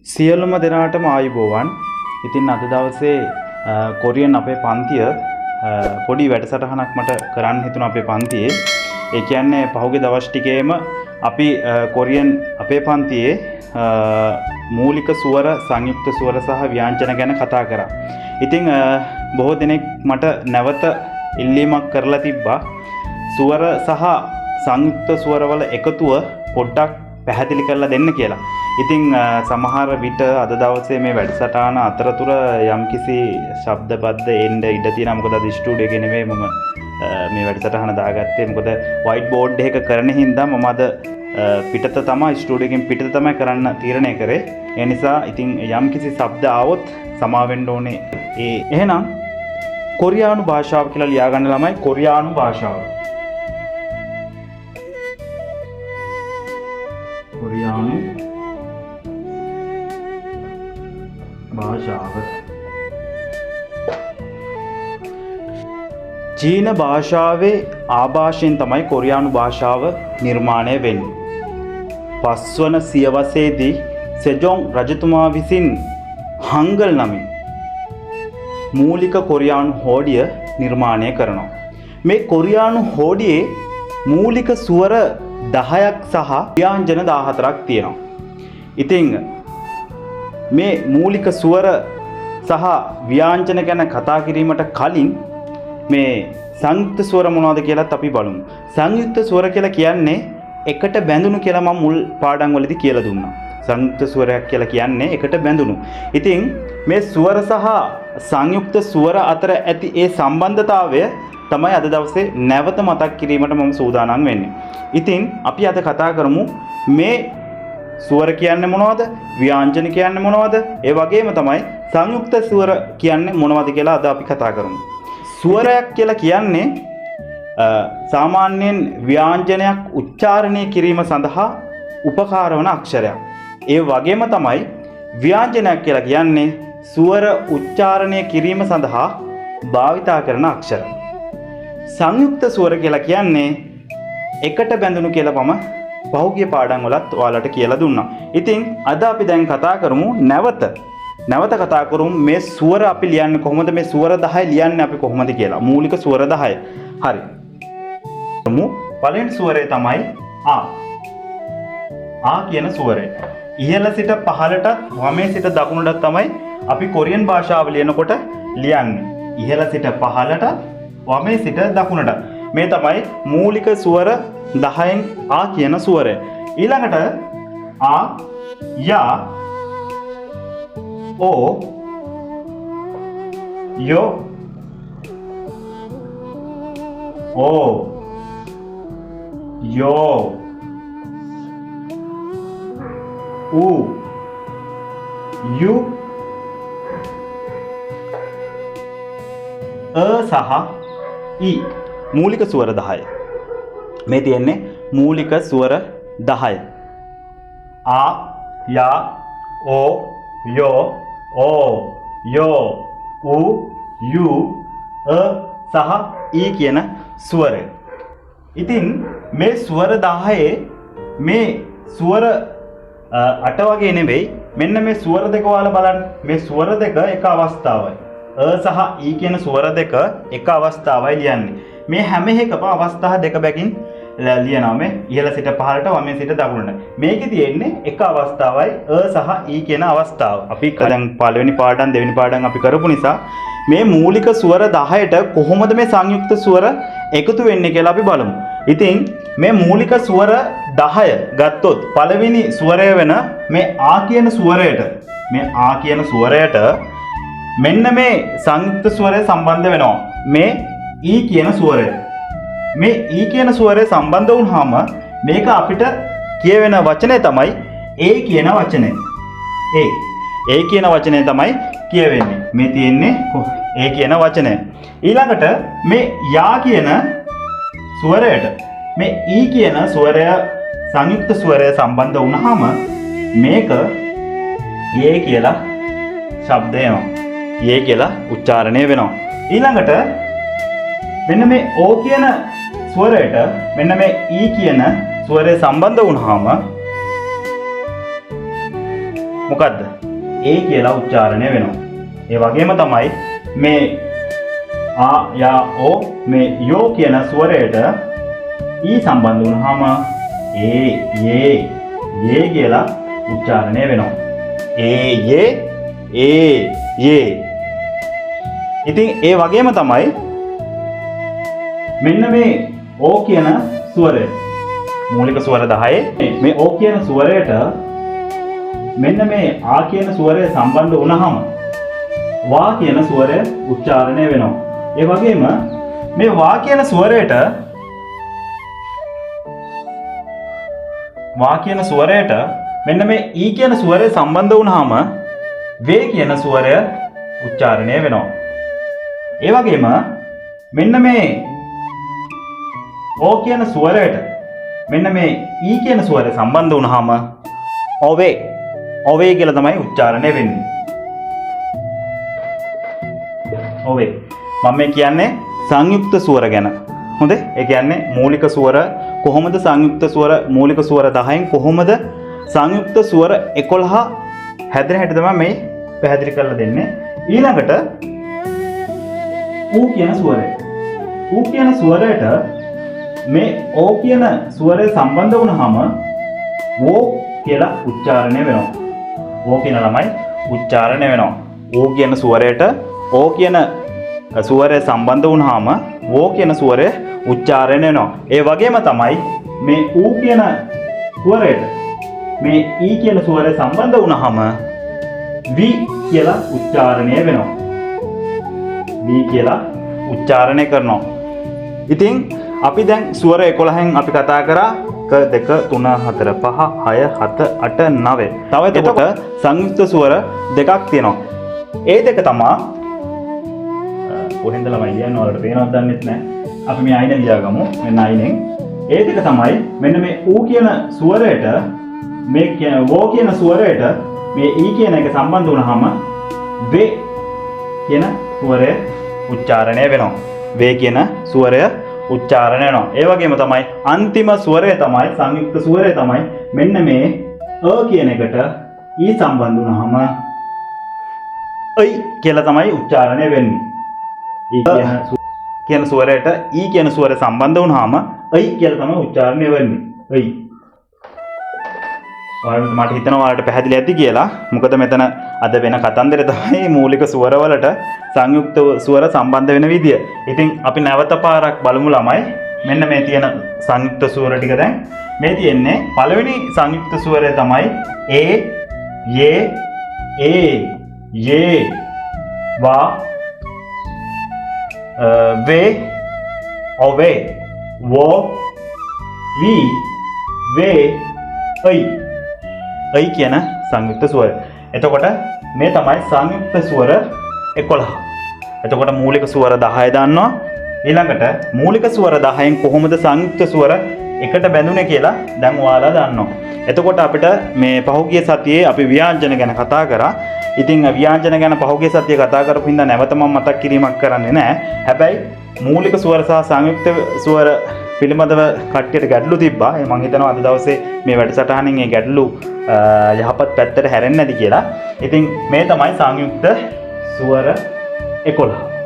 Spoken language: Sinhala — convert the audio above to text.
සියලුම දෙනාටම ආයුබෝවන්. ඉතින් අද දවසේ කොරියන් අපේ පන්තිය පොඩි වැඩසටහනක් මට කරන්න හිතුණා අපේ පන්තියේ. ඒ කියන්නේ පහුගිය දවස් ටිකේම අපි කොරියන් අපේ පන්තියේ මූලික ස්වර, සංයුක්ත ස්වර සහ ව්‍යංජන ගැන කතා කරා. ඉතින් බොහෝ දෙනෙක් මට නැවත ඉල්ලීමක් කරලා තිබ්බා ස්වර සහ සංයුක්ත ස්වරවල එකතුව පොඩ්ඩක් පැහැදිලි කරලා දෙන්න කියලා. ඉතින් සමහර විට අද දවසේ මේ වැඩසටහන අතරතුර යම්කිසි ශබ්ද බද්ද එන්න ඉඩ තියෙනවා. මොකද අද ස්ටුඩියෝ එකේ නෙමෙයි මම මේ වැඩසටහන දාගත්තේ. මොකද වයිට් බෝඩ් එක කරන හින්දා මම අද පිටත තමයි ස්ටුඩියෝ එකෙන් පිටත තමයි කරන්න තීරණය කරේ. ඒ නිසා ඉතින් යම්කිසි ශබ්ද ආවොත් සමා වෙන්න ඕනේ. එහෙනම් කොරියානු භාෂාව කියලා ලියා ගන්න ළමයි. කොරියානු භාෂාව. කොරියානු භාෂාව. චීන භාෂාවේ ආභාෂයෙන් තමයි කොරියානු භාෂාව නිර්මාණය වෙන්නේ. පස්වන සියවසේදී සෙජොන් රජතුමා විසින් හංගල් නමින් මූලික කොරියානු හෝඩිය නිර්මාණය කරනවා. මේ කොරියානු හෝඩියේ මූලික ස්වර 10ක් සහ ව්‍යංජන 14ක් තියෙනවා. ඉතින් මේ මූලික ස්වර සහ ව්‍යංජන ගැන කතා කිරීමට කලින් මේ සංයුක්ත ස්වර මොනවද කියලාත් අපි බලමු. සංයුක්ත ස්වර කියලා කියන්නේ එකට බැඳුණු කියලා මම මුල් පාඩම් වලදී කියලා දුන්නා. සංයුක්ත ස්වරයක් කියලා කියන්නේ එකට බැඳුණු. ඉතින් මේ ස්වර සහ සංයුක්ත ස්වර අතර ඇති ඒ සම්බන්ධතාවය තමයි අද දවසේ නැවත මතක් කිරීමට මම සූදානම් වෙන්නේ. ඉතින් අපි අද කතා කරමු මේ ස්වර කියන්නේ මොනවද? ව්‍යංජන කියන්නේ මොනවද? ඒ වගේම තමයි සංයුක්ත ස්වර කියන්නේ මොනවද කියලා අද අපි කතා කරමු. ස්වරයක් කියලා කියන්නේ සාමාන්‍යයෙන් ව්‍යංජනයක් උච්චාරණය කිරීම සඳහා උපකාර වන අක්ෂරයක්. ඒ වගේම තමයි ව්‍යංජනයක් කියලා කියන්නේ ස්වර උච්චාරණය කිරීම සඳහා භාවිතා කරන අක්ෂර. සංයුක්ත ස්වර කියලා කියන්නේ එකට බැඳුණු කියලා මම පහුගිය පාඩම් වලත් ඔයාලට කියලා දුන්නා. ඉතින් අද අපි දැන් කතා කරමු නැවත කතා කරමු මේ ස්වර අපි ලියන්නේ කොහොමද, මේ ස්වර 10 ලියන්නේ අපි කොහොමද කියලා. මූලික ස්වර 10. හරි. පළවෙනි ස්වරය තමයි ආ. ආ කියන ස්වරය. ඉහළ සිට පහළට වමේ සිට දකුණට තමයි අපි කොරියන් භාෂාව ලියනකොට ලියන්නේ. ඉහළ සිට පහළට වමේ සිට දකුණට. මේ තමයි මූලික ස්වර 10න් ආ කියන ස්වරය. ඊළඟට ආ, යා, ඕ, යෝ, ඕ, යෝ, ඌ, යු, සහ ඊ. මූලික ස්වර 10. මේ තියෙන්නේ මූලික ස්වර 10. ආ, යා, ඕ, යෝ, ඕ, යෝ, ඌ, යු, සහ ඊ කියන ස්වරය. ඉතින් මේ ස්වර 10 මේ ස්වර 8 වගේ නෙවෙයි. මෙන්න මේ ස්වර දෙක ඔයාලා බලන්න. මේ ස්වර දෙක එක අවස්ථාවයි. සහ ඊ කියන ස්වර දෙක එක අවස්ථාවයි ලියන්නේ. මේ හැම එකම අවස්ථා දෙක බැගින් ලියනවා. මේ ඉහළ සිට පහළට වමෙන් සිට දකුණට. මේකේ තියෙන්නේ එක අවස්ථාවයි සහ ඊ කියන අවස්ථාව. අපි දැන් පළවෙනි පාඩම් දෙවෙනි පාඩම් අපි කරපු නිසා මේ මූලික ස්වර 10ට කොහොමද මේ සංයුක්ත ස්වර එකතු වෙන්නේ කියලා අපි බලමු. ඉතින් මේ මූලික ස්වර 10 ගත්තොත් පළවෙනි ස්වරය වෙන මේ ආ කියන ස්වරයට මෙන්න මේ සංයුක්ත ස්වරය සම්බන්ධ වෙනවා. මේ ඊ කියන ස්වරය. මේ ඊ කියන ස්වරය සම්බන්ධ වුණාම මේක අපිට කියවෙන වචනය තමයි ඒ කියන වචනය. ඒ කියන වචනය තමයි කියවෙන්නේ. මේ තියෙන්නේ ඒ කියන වචනය. ඊළඟට මේ යා කියන ස්වරයට මේ ඊ කියන ස්වරය සංයුක්ත ස්වරය සම්බන්ධ වුණාම මේක ඒ කියලා ශබ්දය එනවා. ඒ කියලා උච්චාරණය වෙනවා. ඊළඟට මෙන්න මේ ඕ කියන ස්වරයට මෙන්න මේ ඊ කියන ස්වරය සම්බන්ධ වුණාම මොකද්ද? ඒ කියලා උච්චාරණය වෙනවා. ඒ වගේම තමයි මේ ආ යා ඕ මේ යෝ කියන ස්වරයට ඊ සම්බන්ධ වුණාම ඒ යේ කියලා උච්චාරණය වෙනවා. ඒ යේ. ඉතින් ඒ වගේම තමයි මෙන්න මේ ඕ කියන ස්වරය මූලික ස්වර 10 මේ ඕ කියන ස්වරයට මෙන්න මේ ආ කියන ස්වරය සම්බන්ධ වුණාම වා කියන ස්වරය උච්චාරණය වෙනවා. ඒ වගේම මේ වා කියන ස්වරයට මෙන්න මේ ඊ කියන ස්වරය සම්බන්ධ වුණාම වේ කියන ස්වරය උච්චාරණය වෙනවා. ඒ වගේම මෙන්න මේ ඕ කියන ස්වරයට මෙන්න මේ ඊ කියන ස්වරය සම්බන්ධ වුණාම ඔවේ කියලා තමයි උච්චාරණය වෙන්නේ. ඔවේ. මම මේ කියන්නේ සංයුක්ත ස්වර ගැන. හොඳේ? ඒ කියන්නේ මූලික ස්වර කොහොමද සංයුක්ත ස්වර මූලික ස්වර 10න් කොහොමද සංයුක්ත ස්වර 11 හැදෙන හැටි තමයි මේ පැහැදිලි කරලා දෙන්නේ. ඊළඟට ඌ කියන ස්වරය. ඌ කියන ස්වරයට මේ ඕ කියන ස්වරය සම්බන්ධ වුණාම වෝ කියලා උච්චාරණය වෙනවා. වෝ කියන ළමයි උච්චාරණය වෙනවා. ඌ කියන ස්වරයට ඕ කියන ස්වරය සම්බන්ධ වුණාම වෝ කියන ස්වරය උච්චාරණය වෙනවා. ඒ වගේම තමයි මේ ඌ කියන ස්වරයට මේ ඊ කියන ස්වරය සම්බන්ධ වුණාම වි කියලා උච්චාරණය වෙනවා. වි කියලා උච්චාරණය කරනවා. ඉතින් අපි දැන් ස්වර 11න් අපි කතා කරා 1 2 3 4 5 6 7 8 9. තව එතකොට සංයුක්ත ස්වර දෙකක් තියෙනවා. ඒ දෙක තමයි කොහෙන්ද ළමයි කියන්නේ ඔයාලට පේනවද දන්නෙත් නැහැ. අපි මේ අයින ලියාගමු. මෙන්න අයිනෙන්. ඒ දෙක තමයි මෙන්න මේ ඌ කියන ස්වරයට මේ වෝ කියන ස්වරයට මේ ඊ කියන එක සම්බන්ධ වුණාම වේ කියන ස්වරය උච්චාරණය වෙනවා. වේ කියන ස්වරය උච්චාරණය වෙනවා. ඒ වගේම තමයි අන්තිම ස්වරය තමයි සංයුක්ත ස්වරය තමයි මෙන්න මේ කියන එකට ඊ සම්බන්ධ වුණාම කියලා තමයි උච්චාරණය වෙන්නේ. ඊ කියන ස්වරයට ඊ කියන ස්වරය සම්බන්ධ වුණාම කියලා තමයි උච්චාරණය වෙන්නේ. ඔයාලට මට හිතෙනවා ඔයාලට පැහැදිලි ඇති කියලා. මොකද මෙතන අද වෙන කතන්දරේ තමයි මූලික ස්වරවලට සංයුක්ත ස්වර සම්බන්ධ වෙන විදිය. ඉතින් අපි නැවත පාරක් බලමු ළමයි. මෙන්න මේ තියෙන සංයුක්ත ස්වර ටික දැන් මේ තියෙන්නේ පළවෙනි සංයුක්ත ස්වරය තමයි යේ වා වේ ඔවේ වෝ වි වේ අයි කියන සංයුක්ත ස්වර. එතකොට මේ තමයි සංයුක්ත ස්වර 11. එතකොට මූලික ස්වර 10 දන්නවා. ඊළඟට මූලික ස්වර 10න් කොහොමද සංයුක්ත ස්වර එකට බැඳුනේ කියලා දැන් ඔයාලා දන්නවා. එතකොට අපිට මේ පහුගිය සතියේ අපි ව්‍යාංජන ගැන කතා කරා. ඉතින් ව්‍යාංජන ගැන පහුගිය සතියේ කතා කරපු හින්දා නැවත මම මතක් කිරීමක් කරන්නේ නැහැ. හැබැයි මූලික ස්වර සහ සංයුක්ත ස්වර පිළිබඳව කට්ටියට ගැටලු තිබ්බා. මම හිතනවා අද දවසේ මේ වැඩසටහනින් මේ ගැටලු යහපත් පැත්තට හැරෙන්නේ නැති කියලා. ඉතින් මේ තමයි සංයුක්ත ස්වර 11.